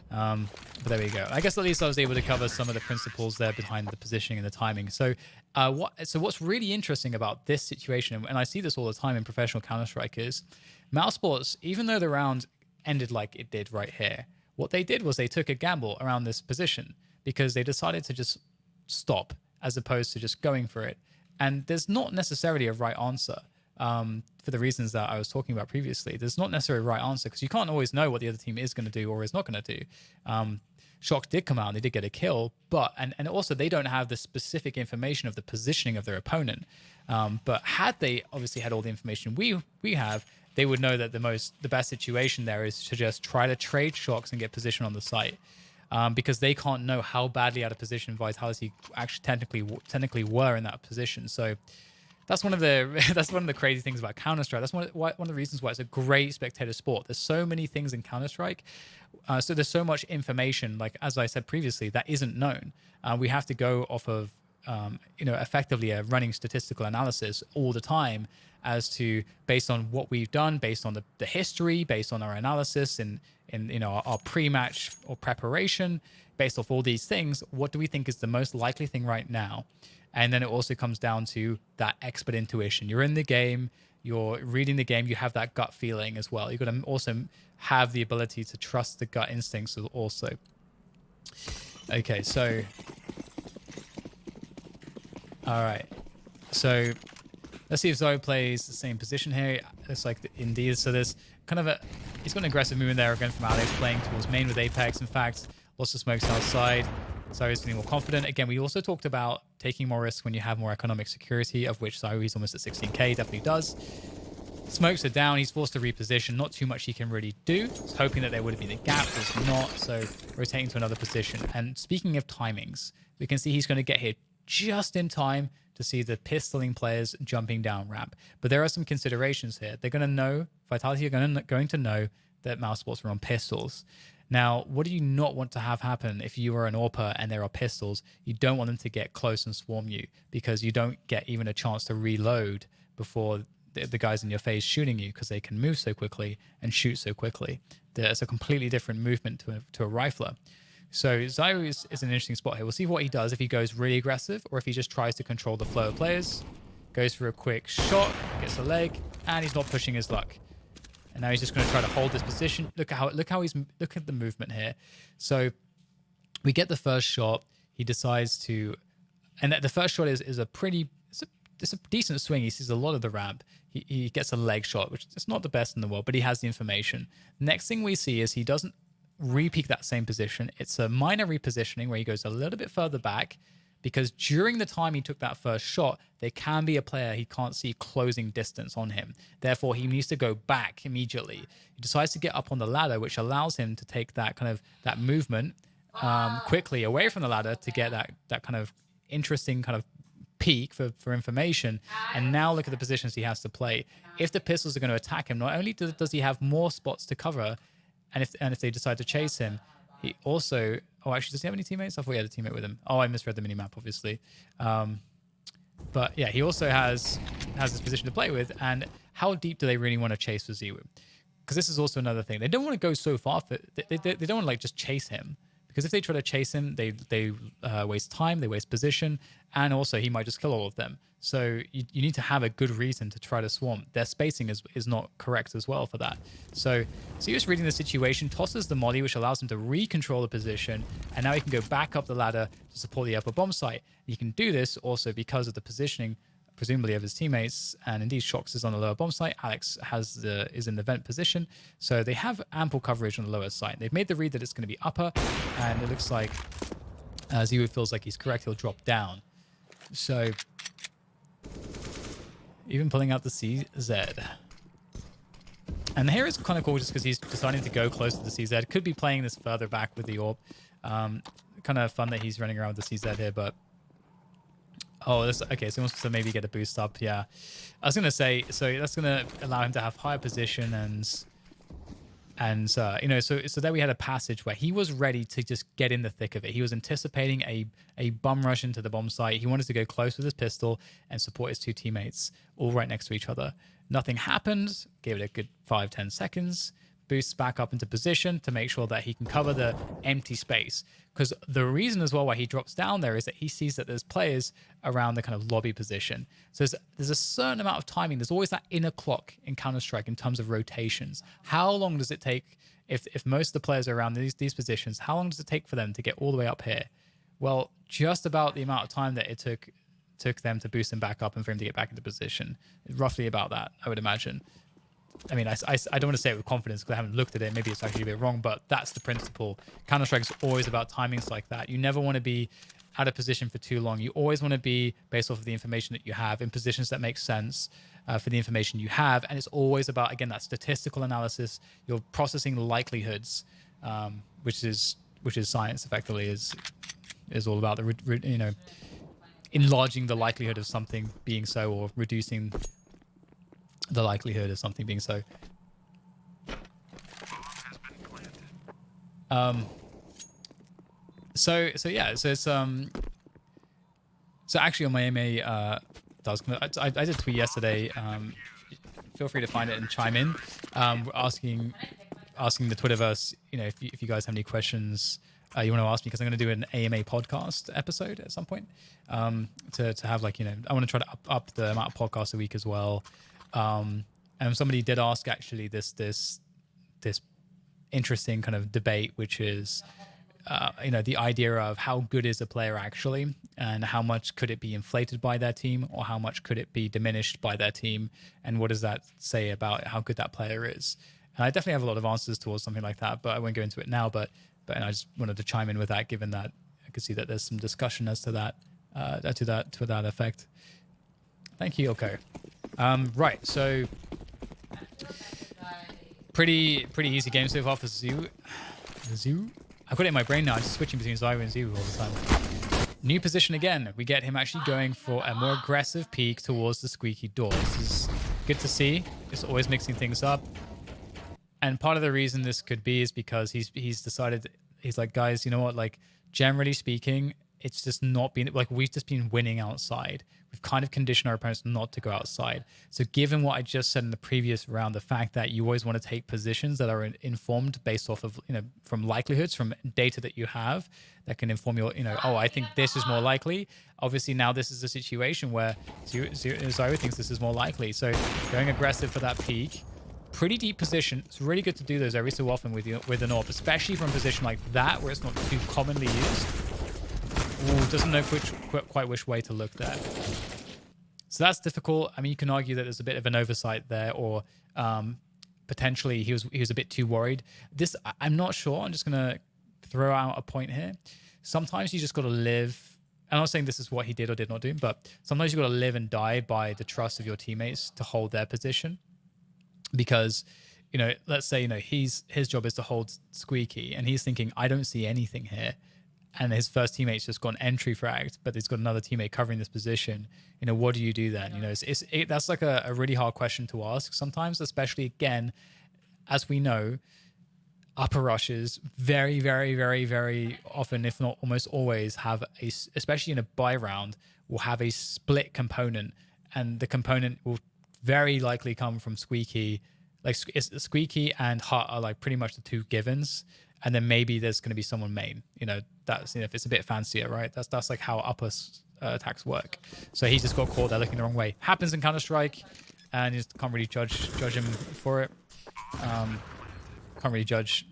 But there we go. I guess at least I was able to cover some of the principles there behind the positioning and the timing. So what's really interesting about this situation, and I see this all the time in professional Counter-Strike, is Mousesports, even though the round ended like it did right here, what they did was they took a gamble around this position because they decided to just stop as opposed to just going for it. And there's not necessarily a right answer. for the reasons that I was talking about previously. There's not necessarily a right answer because you can't always know what the other team is going to do or is not going to do. Shock did come out and they did get a kill, but and also they don't have the specific information of the positioning of their opponent. But had they obviously had all the information we have, they would know that the best situation there is to just try to trade shocks and get position on the site. Because they can't know how badly out of position Vitality actually technically were in that position. So that's one of the crazy things about Counter-Strike. That's one of the reasons why it's a great spectator sport. There's so many things in Counter-Strike, so there's so much information, like as I said previously, that isn't known. We have to go off of effectively a running statistical analysis all the time as to based on what we've done, based on the history, based on our analysis and our pre-match or preparation, based off all these things, what do we think is the most likely thing right now? And then it also comes down to that expert intuition. You're in the game, you're reading the game, you have that gut feeling as well. You've got to also have the ability to trust the gut instincts also. Okay, so all right, so let's see if Zoe plays the same position here. It's like indeed, so there's kind of he's got an aggressive movement there again from Alex, playing towards main with Apex. In fact, lots of smokes outside. Zoe's feeling more confident. Again, we also talked about taking more risks when you have more economic security, of which Zoe's almost at 16k, definitely does. Smokes are down. He's forced to reposition. Not too much he can really do. He's hoping that there would have been a gap. There's not. So rotating to another position. And speaking of timings, we can see he's going to get here just in time to see the pistoling players jumping down ramp. But there are some considerations here. They're going to know, Vitality are going to know that Mousesports are on pistols. Now, what do you not want to have happen if you are an AWPer and there are pistols? You don't want them to get close and swarm you because you don't get even a chance to reload before the guys in your face shooting you because they can move so quickly and shoot so quickly. There's a completely different movement to a rifler. So Zywoo is an interesting spot here. We'll see what he does if he goes really aggressive or if he just tries to control the flow of players. Goes for a quick shot, gets a leg, and he's not pushing his luck. And now he's just going to try to hold this position. Look at the movement here. So we get the first shot. He decides to, and the first shot is a decent swing. He sees a lot of the ramp. He gets a leg shot, which is not the best in the world, but he has the information. Next thing we see is he doesn't re-peek that same position. It's a minor repositioning where he goes a little bit further back because during the time he took that first shot, there can be a player he can't see closing distance on him. Therefore, he needs to go back immediately. He decides to get up on the ladder, which allows him to take that movement quickly away from the ladder to get that kind of interesting kind of peak for information. And now look at the positions he has to play. If the pistols are going to attack him, not only does he have more spots to cover, and if they decide to chase him, he also... Oh, actually, does he have any teammates? I thought he had a teammate with him. Oh, I misread the minimap, obviously. But yeah, he also has this position to play with. And how deep do they really want to chase for Zywoo? Because this is also another thing. They don't want to go so far. They don't want to like just chase him. Because if they try to chase him, they waste time, they waste position, and also he might just kill all of them. So you need to have a good reason to try to swarm. Their spacing is not correct as well for that. So he was reading the situation, tosses the molly, which allows him to recontrol the position, and now he can go back up the ladder to support the upper bomb site. He can do this also because of the positioning, presumably of his teammates, and indeed Shox is on the lower bomb site. Alex is in the vent position, so they have ample coverage on the lower site. They've made the read that it's going to be upper, and it looks like Zywoo feels like he's correct. He'll drop down. So even pulling out the CZ. And here it's kind of cool just because he's deciding to go close to the CZ. Could be playing this further back with the AWP. Kind of fun that he's running around with the CZ here, but oh, okay, so he wants to maybe get a boost up. Yeah, I was going to say, so that's going to allow him to have higher position and so there we had a passage where he was ready to just get in the thick of it. He was anticipating a bum rush into the bomb site. He wanted to go close with his pistol and support his two teammates all right next to each other. Nothing happened. Gave it a good 5-10 seconds. Boosts back up into position to make sure that he can cover the empty space. Because the reason as well why he drops down there is that he sees that there's players around the kind of lobby position. So there's a certain amount of timing. There's always that inner clock in Counter-Strike in terms of rotations. How long does it take, if most of the players are around these positions, how long does it take for them to get all the way up here? Well, just about the amount of time that it took took them to boost him back up and for him to get back into position. Roughly about that, I would imagine. I mean, I don't want to say it with confidence because I haven't looked at it. Maybe it's actually a bit wrong, but that's the principle. Counter-Strike is always about timings like that. You never want to be out of position for too long. You always want to be, based off of the information that you have, in positions that make sense for the information you have. And it's always about, again, that statistical analysis. You're processing likelihoods, which is science, effectively, is all about the enlarging the likelihood of something being so, or reducing the likelihood of something being so. So it's so actually on my AMA I did a tweet yesterday. Feel free to find it and chime in. Asking the Twitterverse, if you guys have any questions you want to ask me, because I'm going to do an AMA podcast episode at some point. To have I want to try to up the amount of podcasts a week as well. And somebody did ask actually this interesting kind of debate, which is the idea of how good is a player actually, and how much could it be inflated by their team, or how much could it be diminished by their team, and what does that say about how good that player is? And I definitely have a lot of answers towards something like that, but I won't go into it now. But I just wanted to chime in with that, given that I could see that there's some discussion as to that to that effect. Thank you. Okay. Right. So pretty easy game so far for Zywoo. I've got it in my brain now. I'm just switching between Zywoo and Zywoo all the time. New position again. We get him actually going for a more aggressive peek towards the squeaky door. This is good to see. It's always mixing things up. And part of the reason this could be is because he's decided, he's like, guys, you know what? Like, generally speaking, it's just not been, like, we've just been winning outside. We've kind of conditioned our opponents not to go outside. So given what I just said in the previous round, the fact that you always want to take positions that are informed based off of, from likelihoods, from data that you have that can inform your, oh, I think this is more likely. Obviously now this is a situation where Zywoo thinks this is more likely. So going aggressive for that peak, pretty deep position. It's really good to do those every so often with an AWP, especially from a position like that where it's not too commonly used. Ooh, doesn't know quite which way to look there. So that's difficult. I mean, you can argue that there's a bit of an oversight there, or potentially he was a bit too worried. I'm not sure. I'm just gonna throw out a point here. Sometimes you just got to live. I'm not saying this is what he did or did not do, but sometimes you got to live and die by the trust of your teammates to hold their position. Because, let's say, his job is to hold squeaky, and he's thinking, I don't see anything here. And his first teammate's just got an entry fragged, but he's got another teammate covering this position. What do you do then? That's like a really hard question to ask sometimes, especially, again, as we know, upper rushes very, very, very, very often, if not almost always, have especially in a buy round, will have a split component, and the component will very likely come from squeaky. Like, squeaky and hut are like pretty much the two givens. And then maybe there's going to be someone main, that's, if it's a bit fancier, right? That's like how upper attacks work. So he just got caught there looking the wrong way. Happens in Counter-Strike, and you just can't really judge him for it. Can't really judge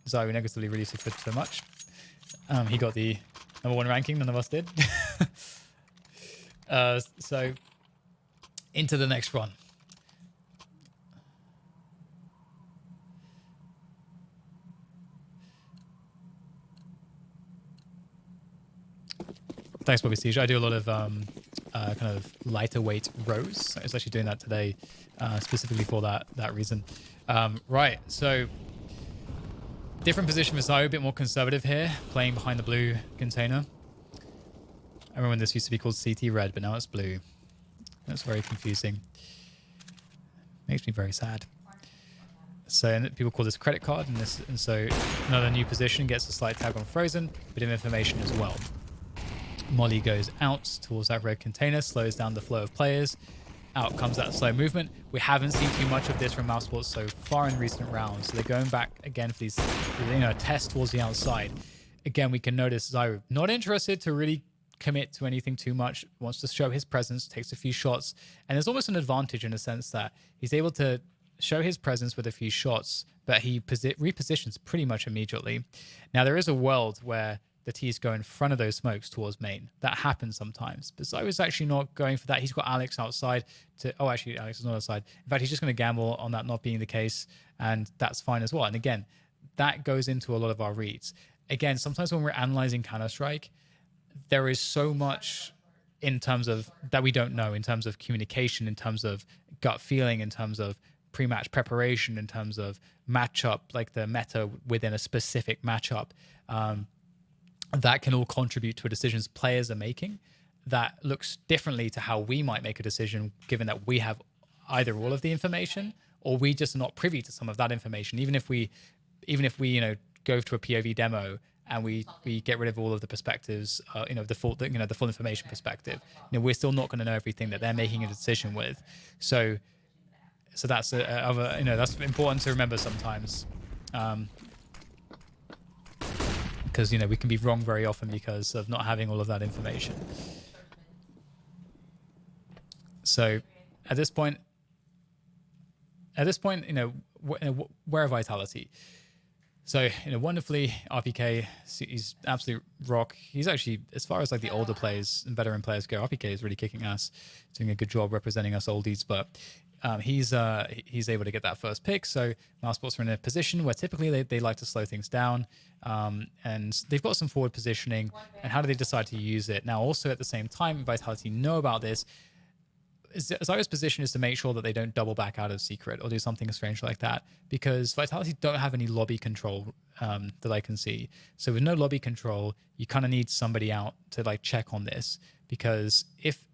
Zywoo negatively really so much. He got the #1 ranking, none of us did. So into the next one. Thanks, Bobby Siege. I do a lot of kind of lighter weight rows. I was actually doing that today, specifically for that reason. Right, so different position for Zywoo, a bit more conservative here, playing behind the blue container. I remember when this used to be called CT red, but now it's blue. That's very confusing. Makes me very sad. So, and people call this credit card, and so another new position gets a slight tag on frozen, bit of information as well. Molly goes out towards that red container, slows down the flow of players. Out comes that slow movement. We haven't seen too much of this from Mousesports so far in recent rounds. So they're going back again for these, tests towards the outside. Again, we can notice Zywoo not interested to really commit to anything too much, wants to show his presence, takes a few shots, and there's almost an advantage in a sense that he's able to show his presence with a few shots, but he repositions pretty much immediately. Now, there is a world where the T's go in front of those smokes towards main. That happens sometimes. But Zywoo's actually not going for that. He's got Alex outside to... Oh, actually, Alex is not outside. In fact, he's just going to gamble on that not being the case, and that's fine as well. And again, that goes into a lot of our reads. Again, sometimes when we're analyzing Counter-Strike, there is so much in terms of that we don't know, in terms of communication, in terms of gut feeling, in terms of pre-match preparation, in terms of matchup, like the meta within a specific matchup. That can all contribute to decisions players are making that looks differently to how we might make a decision, given that we have either all of the information or we just are not privy to some of that information. Even if we go to a POV demo and we get rid of all of the perspectives, the full information perspective, we're still not going to know everything that they're making a decision with. So that's that's important to remember sometimes. Because we can be wrong very often because of not having all of that information. So at this point, where Vitality? So wonderfully, RPK, he's absolute rock. He's actually, as far as like the older players and veteran players go, RPK is really kicking ass, doing a good job representing us oldies. But he's able to get that first pick. So Mousesports are in a position where typically they like to slow things down, and they've got some forward positioning. And how do they decide to use it? Now, also at the same time, Vitality know about this. Zywoo's position is to make sure that they don't double back out of secret or do something strange like that, because Vitality don't have any lobby control that I can see. So with no lobby control, you kind of need somebody out to like check on this, because if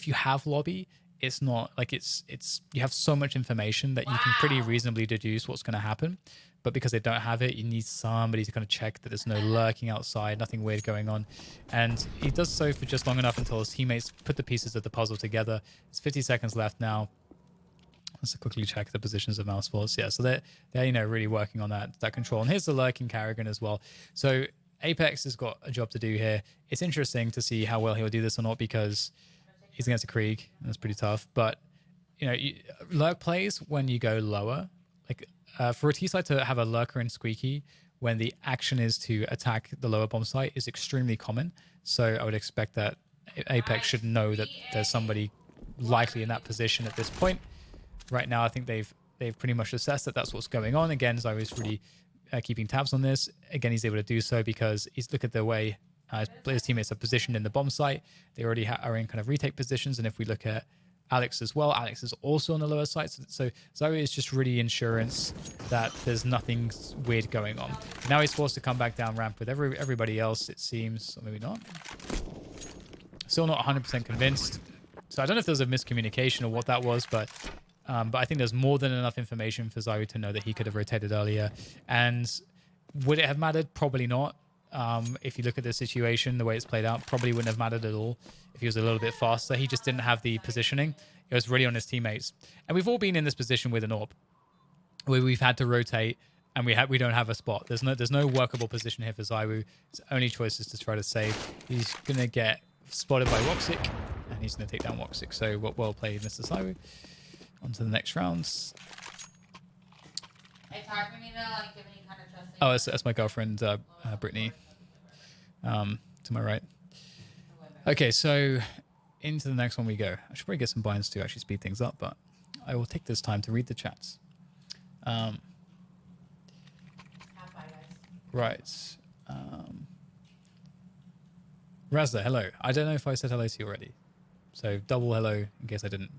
you have lobby, it's not like it's you have so much information that you can pretty reasonably deduce what's going to happen. But because they don't have it, you need somebody to kind of check that there's no lurking outside, nothing weird going on. And he does so for just long enough until his teammates put the pieces of the puzzle together. It's 50 seconds left now. Let's quickly check the positions of Mousesports. Yeah, so they're really working on that control. And here's the lurking Carrigan as well. So Apex has got a job to do here. It's interesting to see how well he'll do this or not, because he's against a Krieg, and that's pretty tough. But lurk plays when you go lower. Like for a T side to have a lurker and squeaky when the action is to attack the lower bomb site is extremely common. So I would expect that Apex should know that there's somebody likely in that position at this point. Right now, I think they've pretty much assessed that that's what's going on. Again, Zywoo's really keeping tabs on this. Again, he's able to do so because look at the way his teammates are positioned in the bomb site. They already are in kind of retake positions. And if we look at Alex as well, Alex is also on the lower side. So Zywoo is just really insurance that there's nothing weird going on. Now he's forced to come back down ramp with everybody else, it seems. Or maybe not. Still not 100% convinced. So I don't know if there was a miscommunication or what that was, but I think there's more than enough information for Zywoo to know that he could have rotated earlier. And would it have mattered? Probably not. If you look at the situation, the way it's played out, probably wouldn't have mattered at all if he was a little bit faster. He just didn't have the positioning. It was really on his teammates. And we've all been in this position with an AWP where we've had to rotate and we don't have a spot. There's no workable position here for Zywoo. His only choice is to try to save. He's going to get spotted by Woxic, and he's going to take down Woxic. So well played, Mr. Zywoo. On to the next rounds. It's hard for me to like give any kind of trust. Oh, that's my girlfriend, Brittany. To my right. Okay, so into the next one we go. I should probably get some binds to actually speed things up, but I will take this time to read the chats. Right. Razda, hello. I don't know if I said hello to you already. So double hello in case I didn't.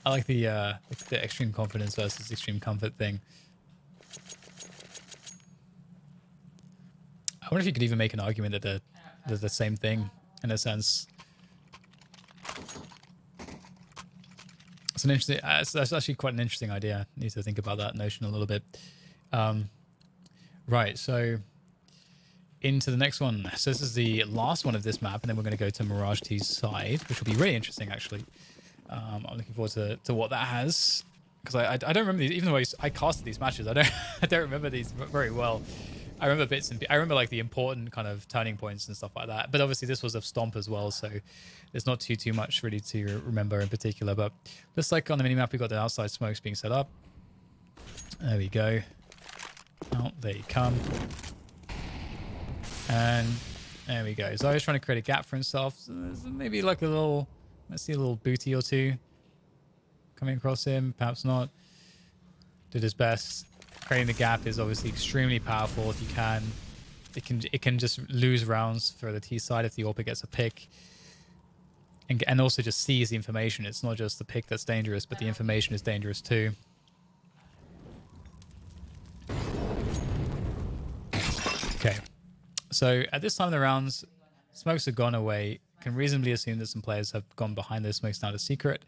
I like the extreme confidence versus extreme comfort thing. I wonder if you could even make an argument that they're the same thing in a sense. It's an interesting. That's actually quite an interesting idea. I need to think about that notion a little bit. Right, so into the next one. So this is the last one of this map, and then we're going to go to Mirage T's side, which will be really interesting actually. I'm looking forward to what that has, because I don't remember these, even though I casted these matches. I don't remember these very well. I remember I remember like the important kind of turning points and stuff like that. But obviously this was a stomp as well, so there's not too much really to remember in particular. But just like on the minimap, we got the outside smokes being set up. There we go. Oh, there you come. And there we go. So I was trying to create a gap for himself. So maybe like a little, let's see, a little booty or two coming across him. Perhaps not. Did his best. Creating the gap is obviously extremely powerful if you can. It can just lose rounds for the T side if the AWP gets a pick. And also just sees the information. It's not just the pick that's dangerous, but the information is dangerous too. Okay. So at this time of the rounds, smokes have gone away. Can reasonably assume that some players have gone behind those smokes now to secret.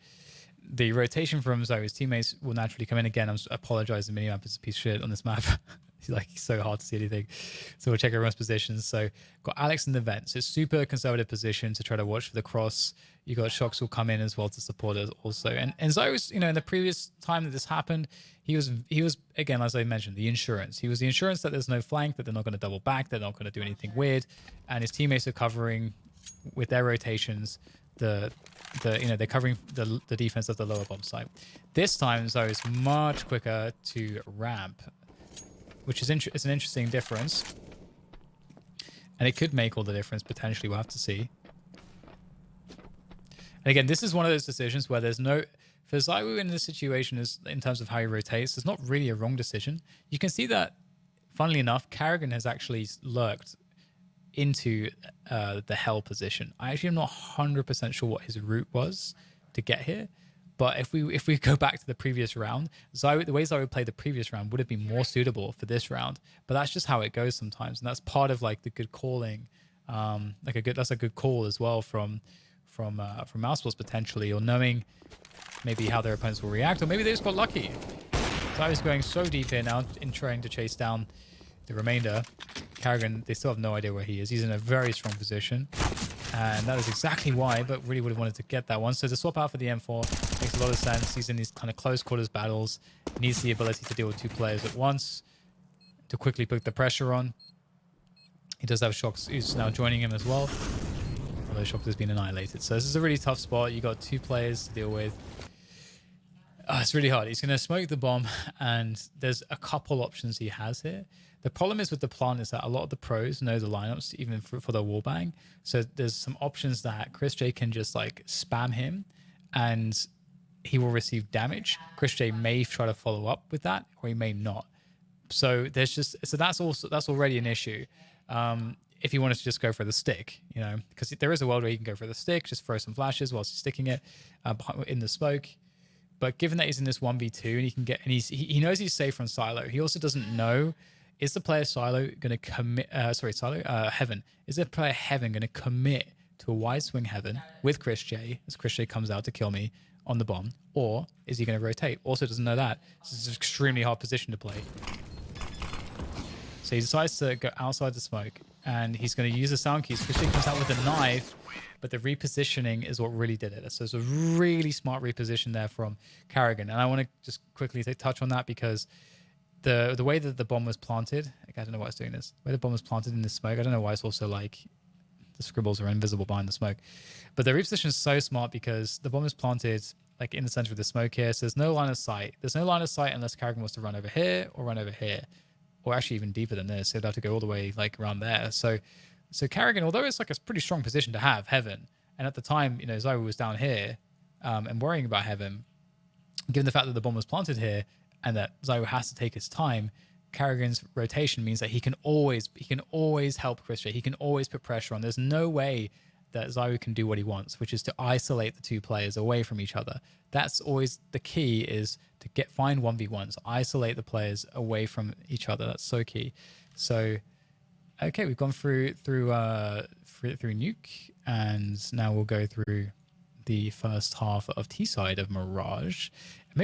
The rotation from Zywoo's teammates will naturally come in. Again, I apologize, the minimap is a piece of shit on this map. It's like so hard to see anything. So we'll check everyone's positions. So got Alex in the vent. So it's super conservative position to try to watch for the cross. You got Shocks will come in as well to support us also. And Zywoo's, you know, in the previous time that this happened, he was again, as I mentioned, the insurance. He was the insurance that there's no flank, that they're not going to double back, they're not going to do anything weird, and his teammates are covering with their rotations they're covering the defense of the lower bomb site. This time, Zywoo is much quicker to ramp, which is it's an interesting difference, and it could make all the difference potentially. We'll have to see. And again, this is one of those decisions where there's no, for Zywoo in this situation, is in terms of how he rotates, there's not really a wrong decision. You can see that, funnily enough, Karrigan has actually lurked into the hell position. I actually am not 100% sure what his route was to get here, but if we go back to the previous round, the way Zywoo played the previous round would have been more suitable for this round. But that's just how it goes sometimes, and that's part of like the good calling. That's a good call as well from Mousesports potentially, or knowing maybe how their opponents will react, or maybe they just got lucky. Zywoo's going so deep here now in trying to chase down the remainder. Karrigan, they still have no idea where he is. He's in a very strong position, and that is exactly why, but really would have wanted to get that one. So the swap out for the M4 makes a lot of sense. He's in these kind of close quarters battles, needs the ability to deal with two players at once to quickly put the pressure on. He does have Shocks who's now joining him as well, although Shocks has been annihilated. So this is a really tough spot. You got two players to deal with. It's really hard. He's going to smoke the bomb, and there's a couple options he has here. The problem is with the plant is that a lot of the pros know the lineups, even for the wallbang. So there's some options that Chris J can just like spam him, and he will receive damage. Chris J may try to follow up with that, or he may not. So that's already an issue. If he wanted to just go for the stick, you know, because there is a world where he can go for the stick, just throw some flashes whilst he's sticking it in the smoke. But given that he's in this 1v2 and he can get, and he knows he's safe from silo, he also doesn't know, is the player silo going to commit, heaven, is the player heaven going to commit to a wide swing heaven with Chris J as Chris J comes out to kill me on the bomb, or is he going to rotate? Also doesn't know that. This is an extremely hard position to play. So he decides to go outside the smoke, and he's going to use the sound keys. Chris J comes out with a knife, but the repositioning is what really did it. So it's a really smart reposition there from Karrigan. And I want to just quickly touch on that, because the way that the bomb was planted, like, I don't know why it's doing this. The way the bomb was planted in the smoke, I don't know why it's also like the scribbles are invisible behind the smoke. But the reposition is so smart because the bomb is planted like in the center of the smoke here. So there's no line of sight. There's no line of sight unless Karrigan wants to run over here or run over here, or actually even deeper than this. So he'd have to go all the way like around there. So Karrigan, although it's like a pretty strong position to have, heaven, and at the time, you know, Zywoo was down here and worrying about heaven, given the fact that the bomb was planted here and that Zywoo has to take his time, Karrigan's rotation means that he can always help Chris J. He can always put pressure on. There's no way that Zywoo can do what he wants, which is to isolate the two players away from each other. That's always the key, is to find 1v1s, isolate the players away from each other. That's so key. So, okay, we've gone through Nuke, and now we'll go through the first half of T-side of Mirage.